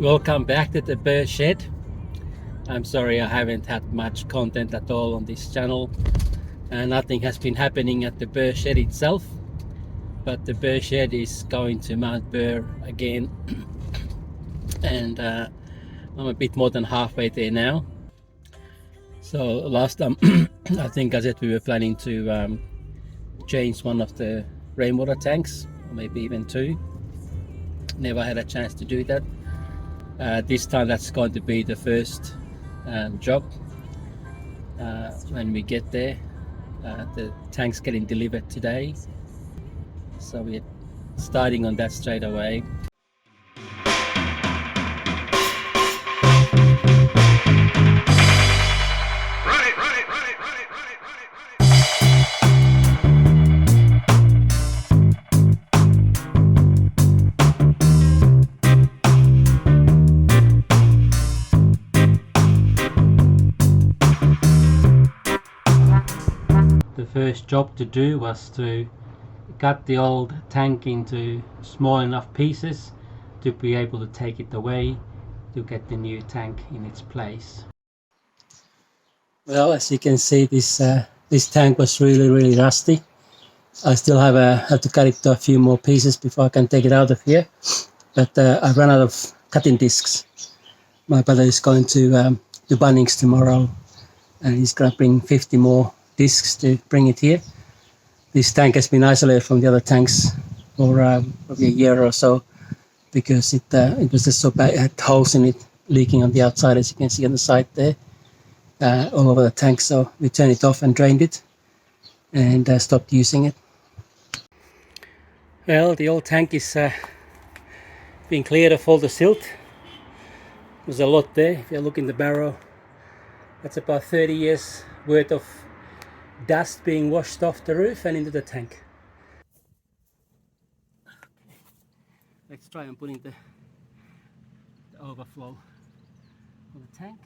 Welcome back to the Burr Shed. I'm sorry I haven't had much content at all on this channel. Nothing has been happening at the Burr Shed itself, but the Burr Shed is going to Mount Burr again and I'm a bit more than halfway there now. So last time I think I said we were planning to change one of the rainwater tanks, or maybe even two. Never had a chance to do that. This time that's going to be the first job. When we get there, the tank's getting delivered today, so we're starting on that straight away. The first job to do was to cut the old tank into small enough pieces to be able to take it away to get the new tank in its place. Well, as you can see, this tank was really rusty. I still have to cut it to a few more pieces before I can take it out of here, but I ran out of cutting discs. My brother is going to Bunnings tomorrow and he's going to bring 50 more discs to bring it here. This tank has been isolated from the other tanks for probably a year or so because it was just so bad. It had holes in it leaking on the outside, as you can see on the side there, all over the tank. So we turned it off and drained it and stopped using it. Well, the old tank is being cleared of all the silt. There's a lot there. If you look in the barrow, that's about 30 years worth of dust being washed off the roof and into the tank. Let's try and putting the overflow on the tank.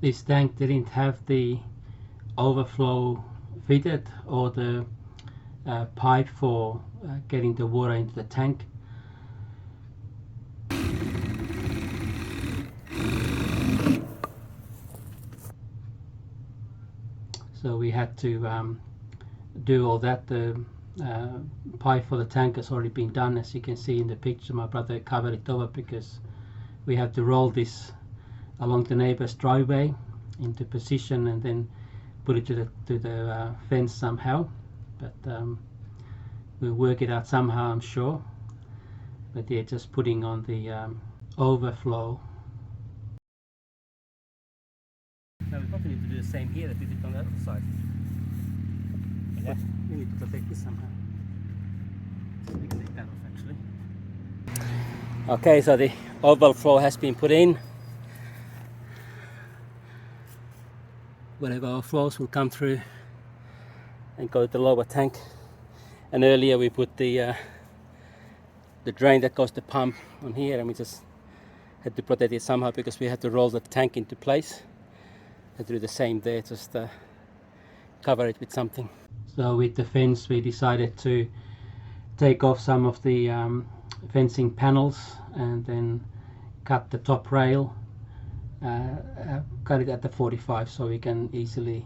This tank didn't have the overflow fitted or the pipe for getting the water into the tank. So we had to do all that. The pipe for the tank has already been done, as you can see in the picture. My brother covered it over because we have to roll this along the neighbor's driveway into position and then put it to the fence somehow, but we'll work it out somehow, I'm sure. But yeah, just putting on the overflow. Now we probably need to do the same here that we did on the other side. Yeah, we need to protect this somehow. So we can take that off actually. Okay, so the overflow has been put in. Whatever overflows will come through and go to the lower tank. And earlier we put the drain that goes to the pump on here, and we just had to protect it somehow because we had to roll the tank into place. Had to do the same there, just cover it with something. So with the fence we decided to take off some of the fencing panels and then cut the top rail. Cut it at the 45 so we can easily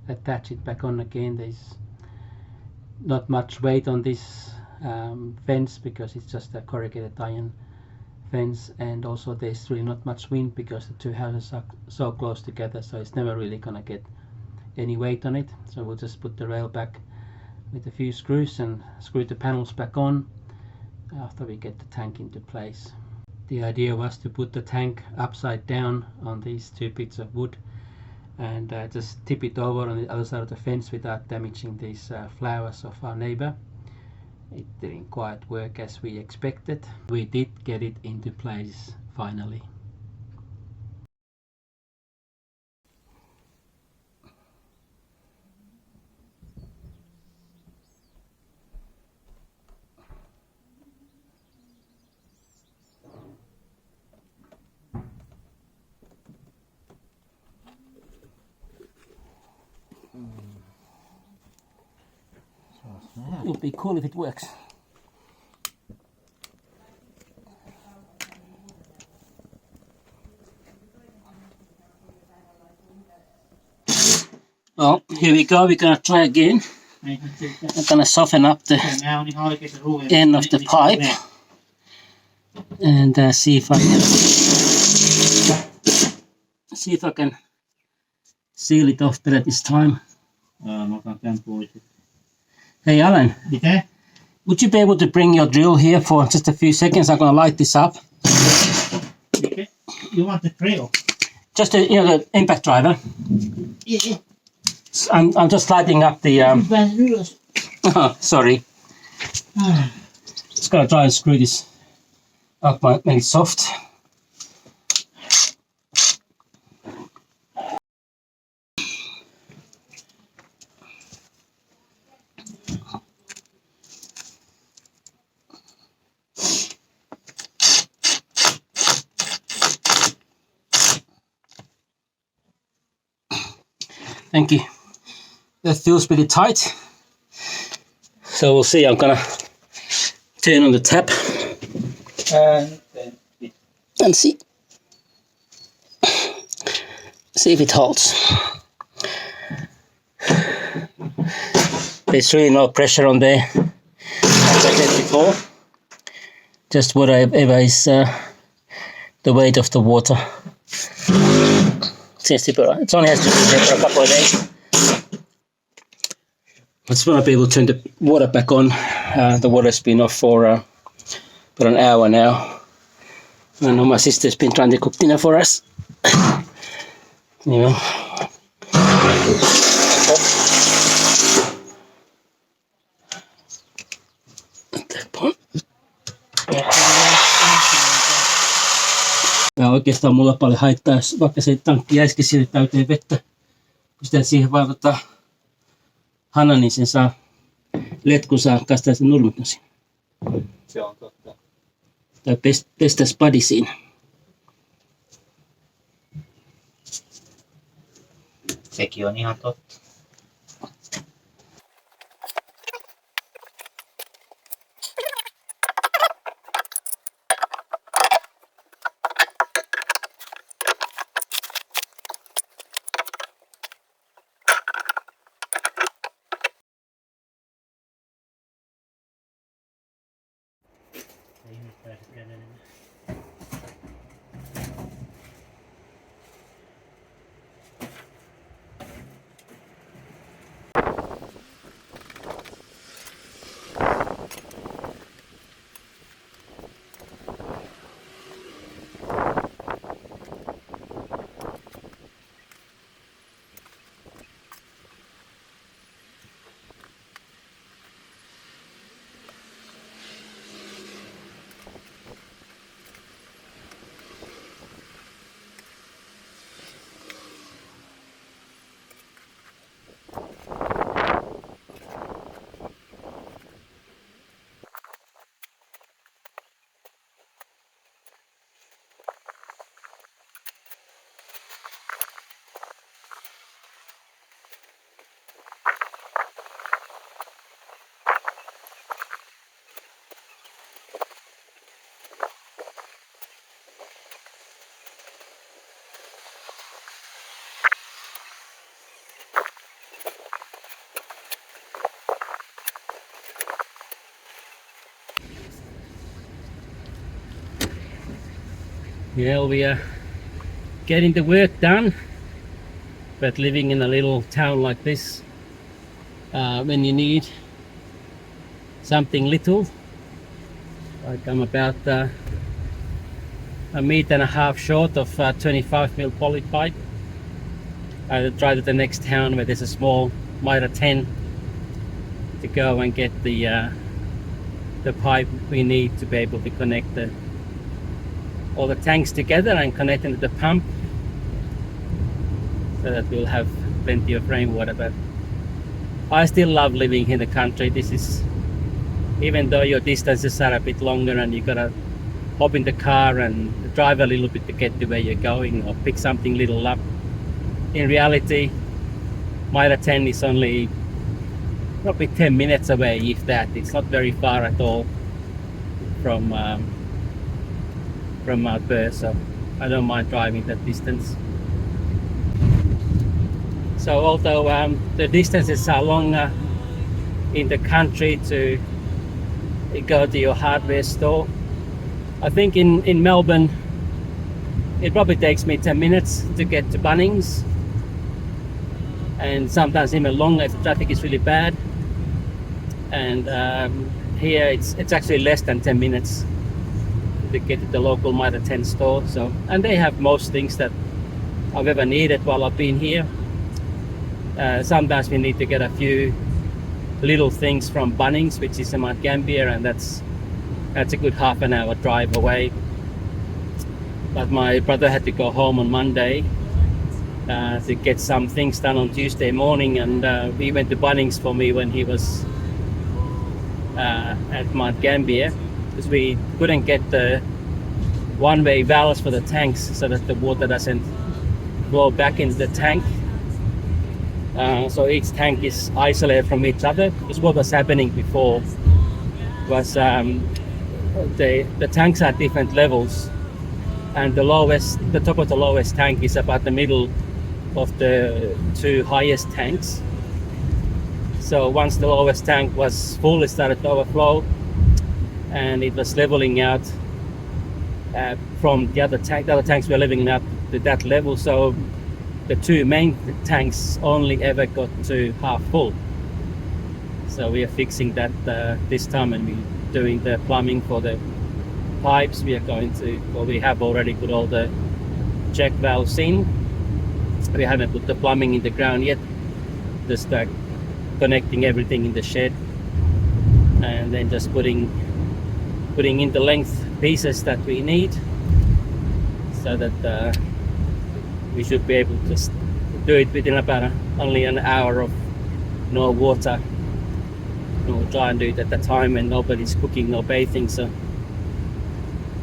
attach it back on again. There's not much weight on this fence because it's just a corrugated iron fence, and also there's really not much wind because the two houses are so close together, so it's never really gonna get any weight on it. So we'll just put the rail back with a few screws and screw the panels back on after we get the tank into place. The idea was to put the tank upside down on these two bits of wood and just tip it over on the other side of the fence without damaging these flowers of our neighbor. It didn't quite work as we expected. We did get it into place finally. be cool if it works. Well, here we go. We're going to try again. I'm going to soften up the end of the pipe and see if I can seal it off better this time. Hey Alan, would you be able to bring your drill here for just a few seconds? I'm going to light this up. You want the drill? Just the impact driver. Yeah. I'm just lighting up the. Sorry. Just gonna try and screw this up when it's soft. Thank you. That feels pretty tight. So we'll see. I'm gonna turn on the tap and see if it holds. There's really no pressure on there, as I said before. Just whatever is the weight of the water. Seems to be right. It only has to be there for a couple of days. I just want to be able to turn the water back on. The water's been off for about an hour now. I know my sister's been trying to cook dinner for us. You know. At that point. Ja oikeastaan mulla paljon haittaa, vaikka se tankki jäisikin sinne täyteen vettä. Kun sitä siihen vaan hana, niin sen saa letkun saa kastaa sen nurmikon siinä. Se on totta. Tai pestä spadi siinä. Sekin on ihan totta. Yeah, we are getting the work done, but living in a little town like this, when you need something little, like I'm about a meter and a half short of 25mm poly pipe, I drive to the next town where there's a small miter 10 to go and get the pipe we need to be able to connect all the tanks together and connect them to the pump, so that we'll have plenty of rainwater. But I still love living in the country. This is, even though your distances are a bit longer and you gotta hop in the car and drive a little bit to get to where you're going or pick something little up, in reality miter 10 is only probably 10 minutes away, if that. It's not very far at all from Mount Burr, so I don't mind driving that distance. So although the distances are longer in the country to go to your hardware store, I think in Melbourne it probably takes me 10 minutes to get to Bunnings, and sometimes even longer if the traffic is really bad. And here it's actually less than 10 minutes to get to the local Mitre 10 store. So, and they have most things that I've ever needed while I've been here. Sometimes we need to get a few little things from Bunnings, which is in Mount Gambier, and that's a good half an hour drive away. But my brother had to go home on Monday to get some things done on Tuesday morning, and we went to Bunnings for me when he was at Mount Gambier, because we couldn't get the one-way valves for the tanks so that the water doesn't flow back into the tank. So each tank is isolated from each other, because what was happening before was the tanks are at different levels, and the top of the lowest tank is about the middle of the two highest tanks. So once the lowest tank was full, it started to overflow, and it was leveling out from the other tank. The other tanks were leveling out to that level, so the two main tanks only ever got to half full. So we are fixing that this time, and we're doing the plumbing for the pipes. We are going to, well, we have already put all the check valves in. We haven't put the plumbing in the ground yet, just connecting everything in the shed, and then just putting in the length pieces that we need, so that we should be able to do it within about only an hour of no water. We'll try and do it at the time when nobody's cooking or bathing, so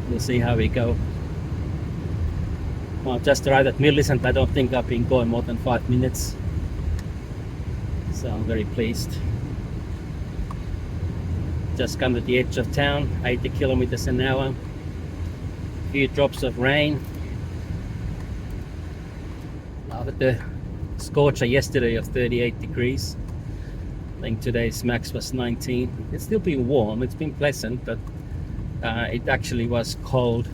we'll see how we go. Well, just arrived at Millicent. I don't think I've been going more than 5 minutes, so I'm very pleased. Just come to the edge of town, 80 kilometers an hour, a few drops of rain. After the scorcher yesterday of 38 degrees, I think today's max was 19. It's still been warm, it's been pleasant, but it actually was cold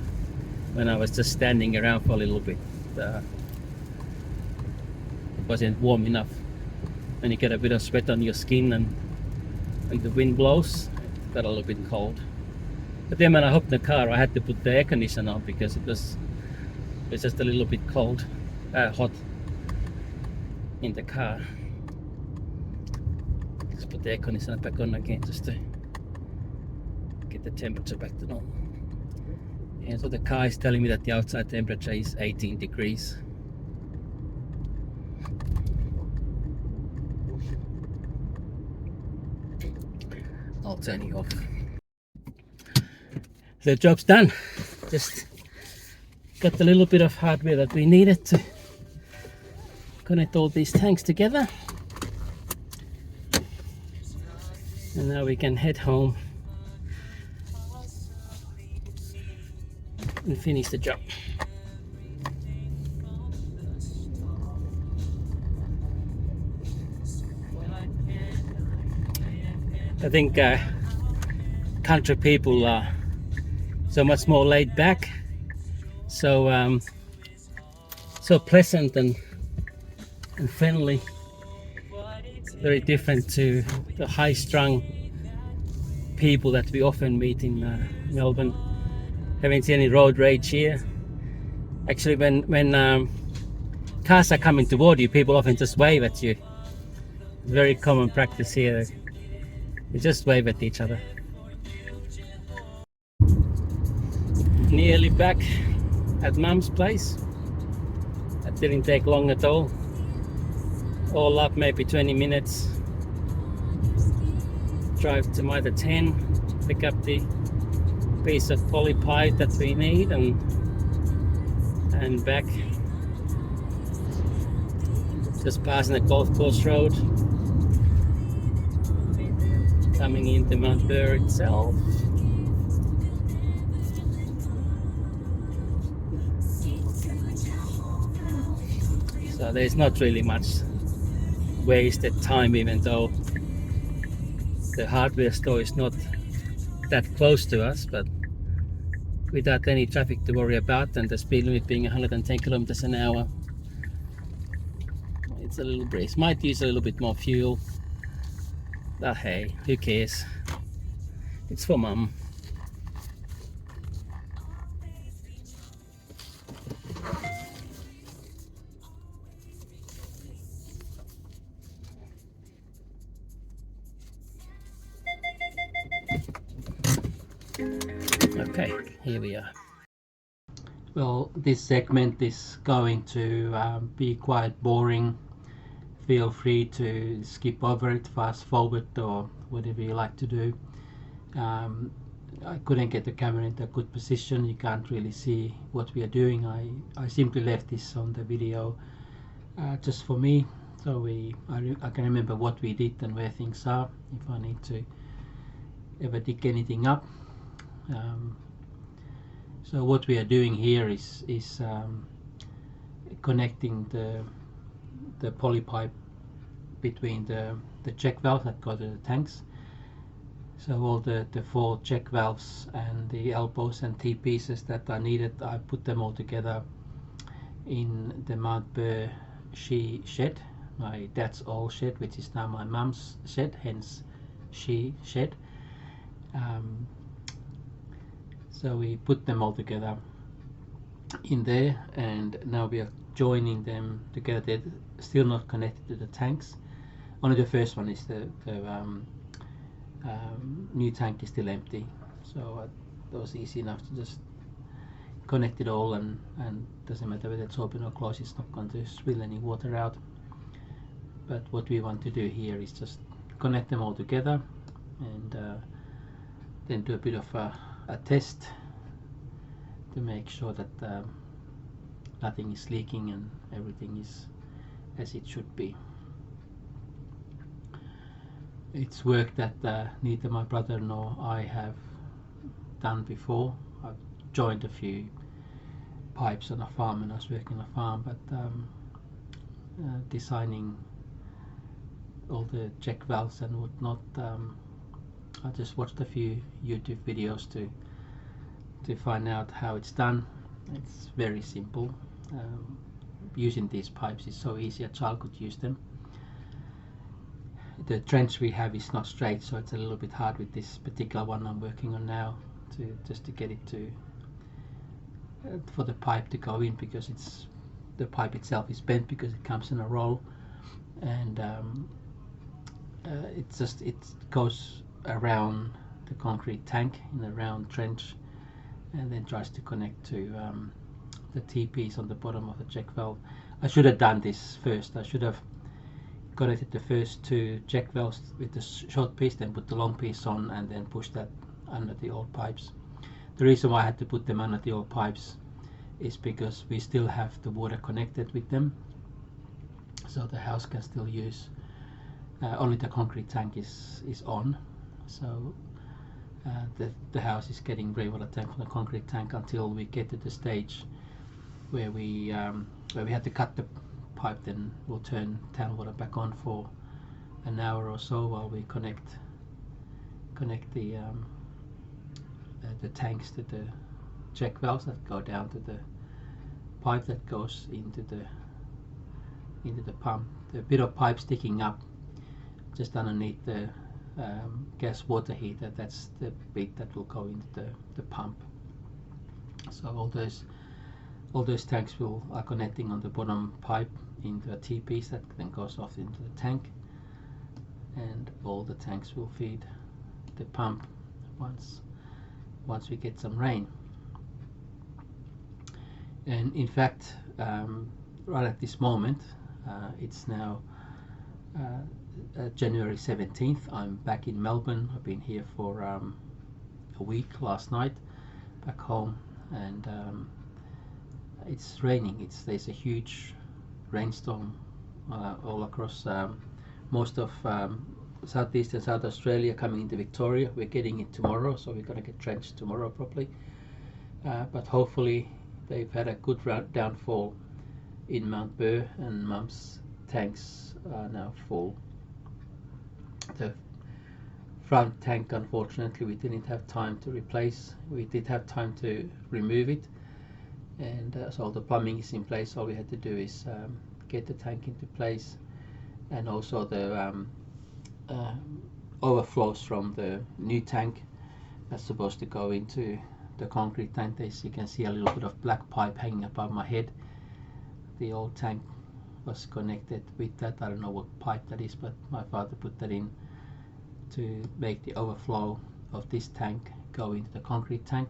when I was just standing around for a little bit. It wasn't warm enough. When you get a bit of sweat on your skin and the wind blows, it got a little bit cold. But then when I hopped in the car, I had to put the air conditioner on because it was just a little bit cold, hot in the car. Let's put the air conditioner back on again just to get the temperature back to normal. And so the car is telling me that the outside temperature is 18 degrees. I'll turn you off. The job's done. Just got a little bit of hardware that we needed to connect all these tanks together, and now we can head home and finish the job. I think country people are so much more laid back, so pleasant and friendly. Very different to the high-strung people that we often meet in Melbourne. Haven't seen any road rage here. Actually, when cars are coming toward you, people often just wave at you. Very common practice here. They just wave at each other. Nearly back at Mum's place. That didn't take long at all. All up maybe 20 minutes. Drive to Mitre 10, pick up the piece of poly pipe that we need, and back. Just passing the golf course road. coming into Mount Burr itself. So there's not really much wasted time, even though the hardware store is not that close to us, but without any traffic to worry about, and the speed limit being 110 kilometers an hour, it's a little breeze. Might use a little bit more fuel, but hey, who cares? It's for mum. Okay, here we are. Well, this segment is going to be quite boring. Feel free to skip over it, fast forward, or whatever you like to do. I couldn't get the camera into a good position. You can't really see what we are doing. I simply left this on the video just for me, so I can remember what we did and where things are if I need to ever dig anything up. So what we are doing here is connecting the poly pipe between the check valve that go to the tanks. So all the 4 check valves and the elbows and T-pieces that are needed, I put them all together in the Mount Burr shed, my dad's old shed, which is now my mum's shed, hence she shed. So we put them all together in there, and now we are joining them together. They're still not connected to the tanks. Only the first one is the new tank is still empty, so it was easy enough to just connect it all, and doesn't matter whether it's open or closed, it's not going to spill any water out. But what we want to do here is just connect them all together, and then do a bit of a test to make sure that nothing is leaking and everything is as it should be. It's work that neither my brother nor I have done before. I've joined a few pipes on a farm when I was working on a farm, but designing all the check valves and whatnot, I just watched a few YouTube videos to find out how it's done. It's very simple. Using these pipes is so easy, a child could use them. The trench we have is not straight, so it's a little bit hard with this particular one I'm working on now to get it to for the pipe to go in, because the pipe itself is bent because it comes in a roll, and it goes around the concrete tank in a round trench, and then tries to connect to the T-piece on the bottom of the check valve. I should have done this first. I should have connected the first 2 check valves with the short piece, then put the long piece on, and then push that under the old pipes. The reason why I had to put them under the old pipes is because we still have the water connected with them, so the house can still use, only the concrete tank is on. So the house is getting rainwater tank from the concrete tank until we get to the stage where we had to cut the pipe. Then we'll turn town water back on for an hour or so while we connect the tanks to the check valves that go down to the pipe that goes into the pump. The bit of pipe sticking up just underneath the gas water heater, that's the bit that will go into the pump. So all those tanks are connecting on the bottom pipe into a T-piece that then goes off into the tank, and all the tanks will feed the pump once we get some rain. And in fact, right at this moment, it's now January 17th. I'm back in Melbourne. I've been here for a week last night back home, and it's raining. There's a huge rainstorm all across most of southeastern South Australia coming into Victoria. We're getting it tomorrow, so we're going to get drenched tomorrow probably. But hopefully they've had a good downfall in Mount Burr, and Mum's tanks are now full. The front tank, unfortunately, we didn't have time to replace. We did have time to remove it, and so the plumbing is in place. All we had to do is get the tank into place, and also the overflows from the new tank that's supposed to go into the concrete tank. As you can see, a little bit of black pipe hanging above my head. The old tank was connected with that. I don't know what pipe that is, but my father put that in to make the overflow of this tank go into the concrete tank.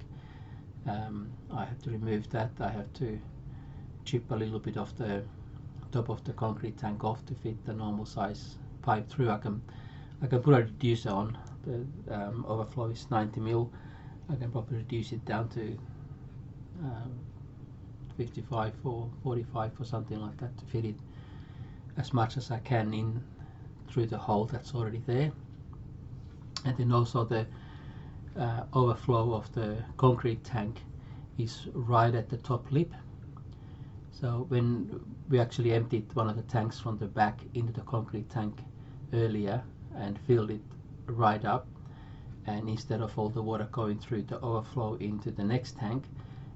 I have to remove that. I have to chip a little bit of the top of the concrete tank off to fit the normal size pipe through. I can put a reducer on. The overflow is 90 mil. I can probably reduce it down to 55 or 45 or something like that to fit it as much as I can in through the hole that's already there. And then also the overflow of the concrete tank is right at the top lip. So when we actually emptied one of the tanks from the back into the concrete tank earlier and filled it right up, and instead of all the water going through the overflow into the next tank,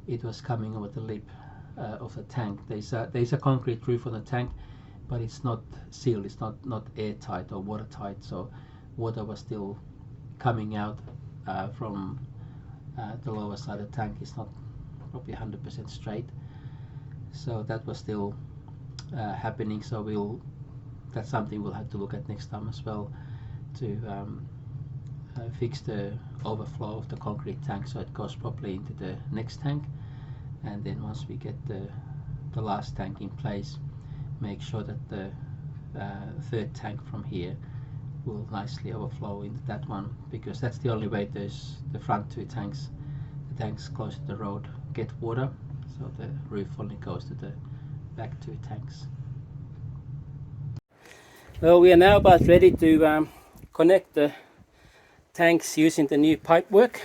it was coming over the lip of the tank. There's a concrete roof on the tank, but it's not sealed, it's not airtight or watertight, so water was still coming out from the lower side of the tank. It's not probably 100% straight, so that was still happening. So that's something we'll have to look at next time as well, to fix the overflow of the concrete tank so it goes properly into the next tank. And then once we get the last tank in place, make sure that the third tank from here will nicely overflow into that one, because that's the only way the front two tanks, the tanks close to the road, get water. So the roof only goes to the back two tanks. Well, we are now about ready to connect the tanks using the new pipe work.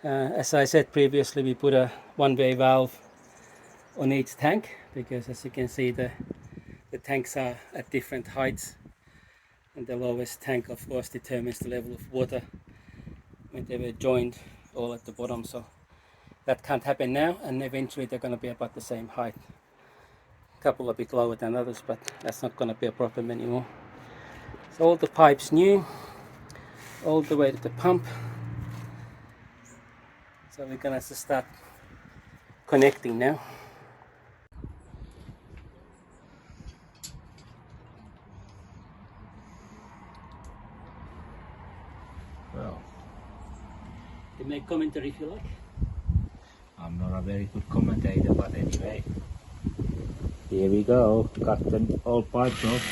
As I said previously, we put a one-way valve on each tank, because as you can see the tanks are at different heights, and the lowest tank of course determines the level of water when they were joined all at the bottom. So that can't happen now, and eventually they're going to be about the same height. A couple a bit lower than others, but that's not going to be a problem anymore. So all the pipes new, all the way to the pump. So we're going to start connecting now. Well, You make commentary if you like. I'm not a very good commentator, but anyway. Here we go. Cut the old pipes off.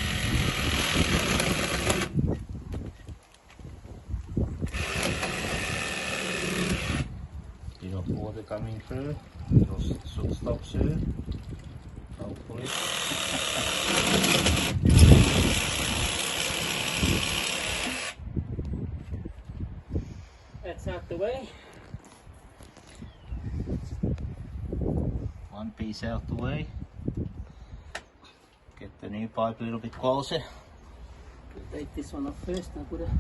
Bit of water coming through. It should stop soon. Hopefully. That's out the way. One piece out the way. Get the new pipe a little bit closer. We'll take this one off first and put a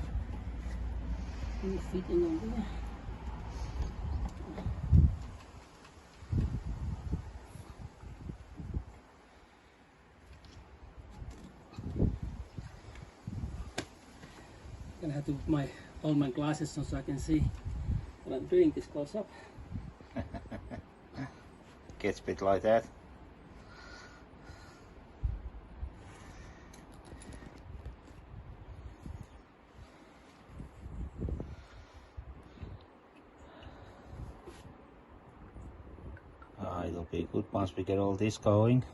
new fitting on there. I'm gonna have to put all my glasses on so I can see what I'm doing this close up. Gets a bit like that. It'll be good once we get all this going.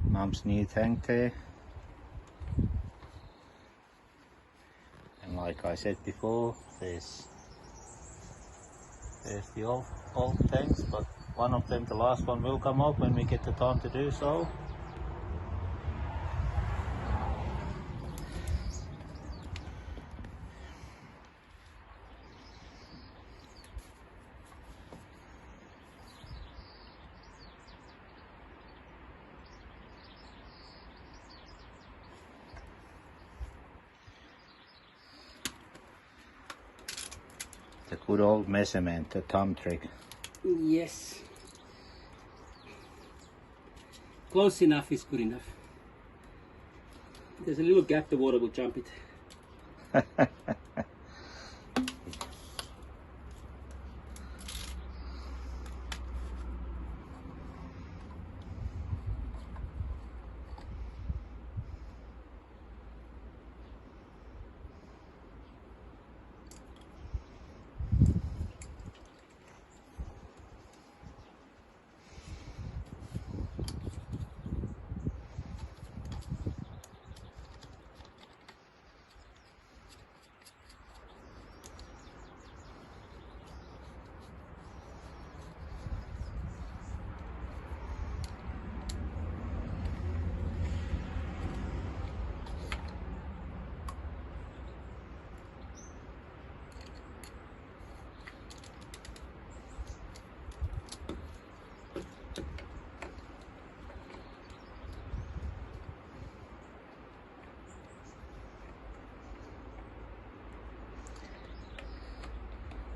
Mum's new tank there. And like I said before, there's the old tanks, but one of them, the last one, will come up when we get the time to do so. Good old measurement, the thumb trick. Yes. Close enough is good enough. There's a little gap, the water will jump it.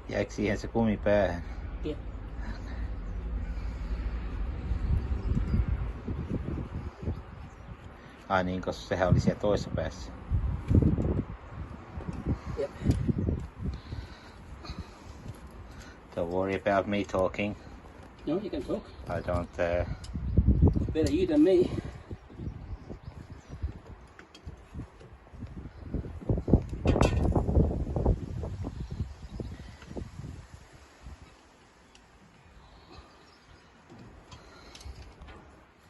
Jäikö siihen se kumi päähän? Yeah. Ai niin, koska sehän oli siellä toisessa päässä. Yep. Don't worry about me talking. No, you can talk. I don't... Better you than me.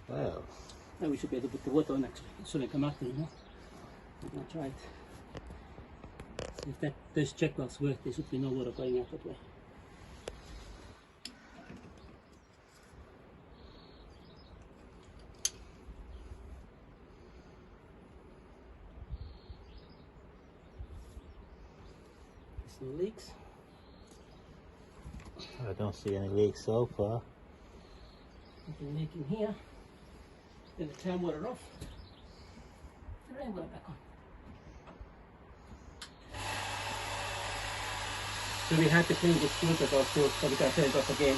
Well, Now we should be able to put the water on actually. It shouldn't come out anymore. I'll try it. So if those check wells work, there should be no water going out that way. There's no leaks. I don't see any leaks so far. Nothing leaking here. Then the town water off. The rainwater back on. So we had to clean this filters off too, so we can turn it off again.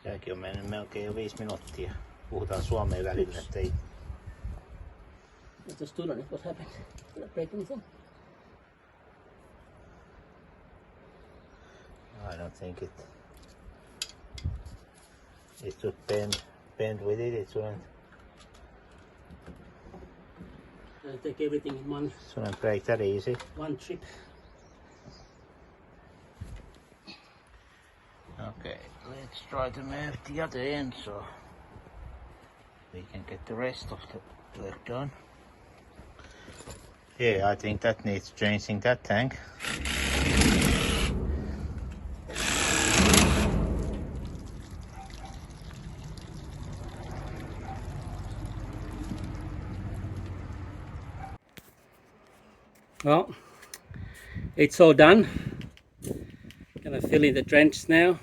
Tämäkin on mennyt melkein jo 5 minuuttia. Puhutaan suomea välillä, ettei... I just stood on it, what happened? Did I break anything? I don't think it should bend with it. It I'll take everything in shouldn't break that easy. one trip. Okay, let's try to move the other end so we can get the rest of the work done. Yeah, I think that needs changing, that tank. Well, it's all done. Gonna fill in the trench now.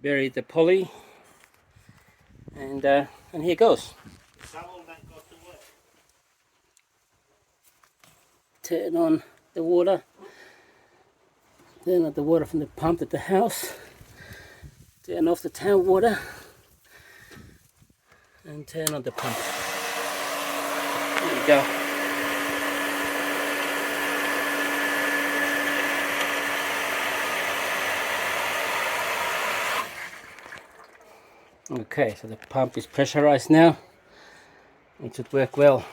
Bury the poly, and here goes. Turn on the water. Turn on the water from the pump at the house. Turn off the town water, and turn on the pump. There you go. Okay, so the pump is pressurized now. It should work well.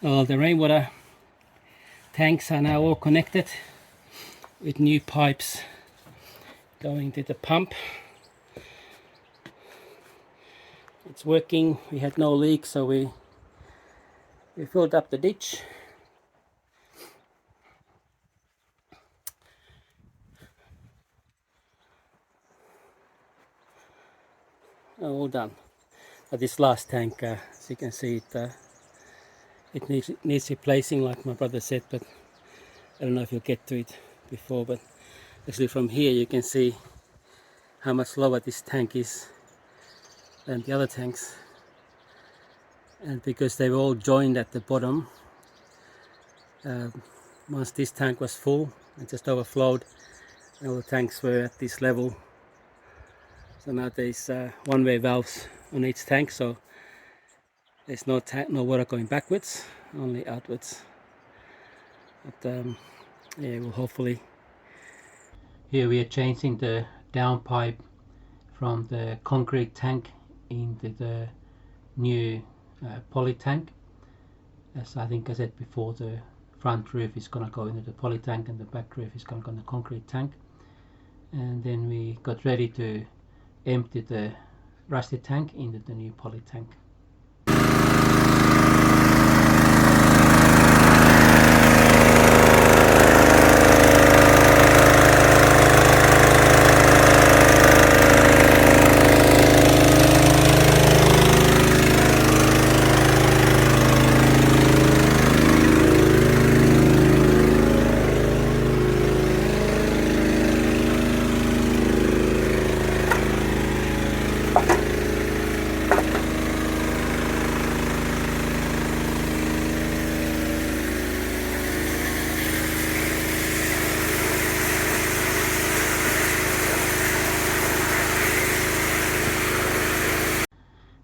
All the rainwater tanks are now all connected with new pipes going to the pump. It's working. We had no leak, so we filled up the ditch. All done. But this last tank, as you can see, it needs replacing, like my brother said, but I don't know if you'll get to it before. But actually from here you can see how much lower this tank is than the other tanks, and because they were all joined at the bottom, once this tank was full it just overflowed, and all the tanks were at this level. So now there's one-way valves on each tank, so there's no water going backwards, only outwards. But yeah, we'll hopefully. Here we are changing the downpipe from the concrete tank into the new poly tank. As I think I said before, the front roof is going to go into the poly tank and the back roof is going to go in the concrete tank. And then we got ready to empty the rusty tank into the new poly tank.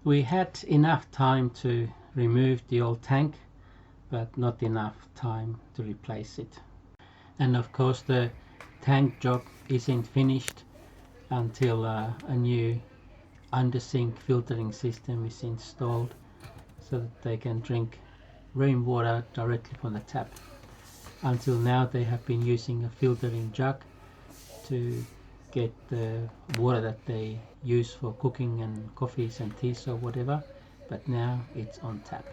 We had enough time to remove the old tank, but not enough time to replace it. And of course the tank job isn't finished until a new under-sink filtering system is installed, so that they can drink rainwater directly from the tap. Until now they have been using a filtering jug to get the water that they use for cooking and coffees and teas or whatever, but now it's on tap.